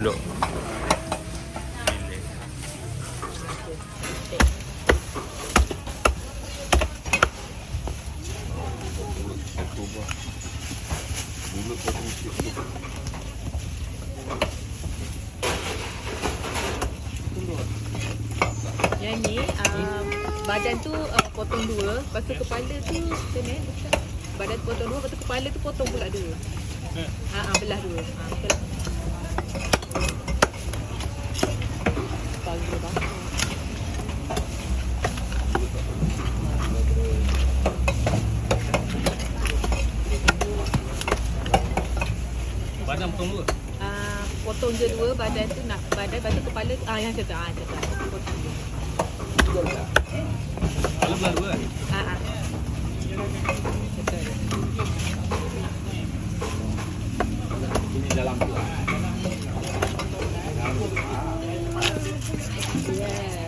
Duduk. Yang ni badan tu potong dua, lepas tu kepala tu macam ni bukan. Badan tu potong dua, lepas tu kepala tu potong pula dua. Belah dua. Betul. Bagi bang. Badan potong dua. Potong je dua, badan tu nak badan, lepas tu kepala tu yang macam tu. Macam tu. Potong dua. Kepala belah dua kan? Betul. Ini dalam tu. Yes.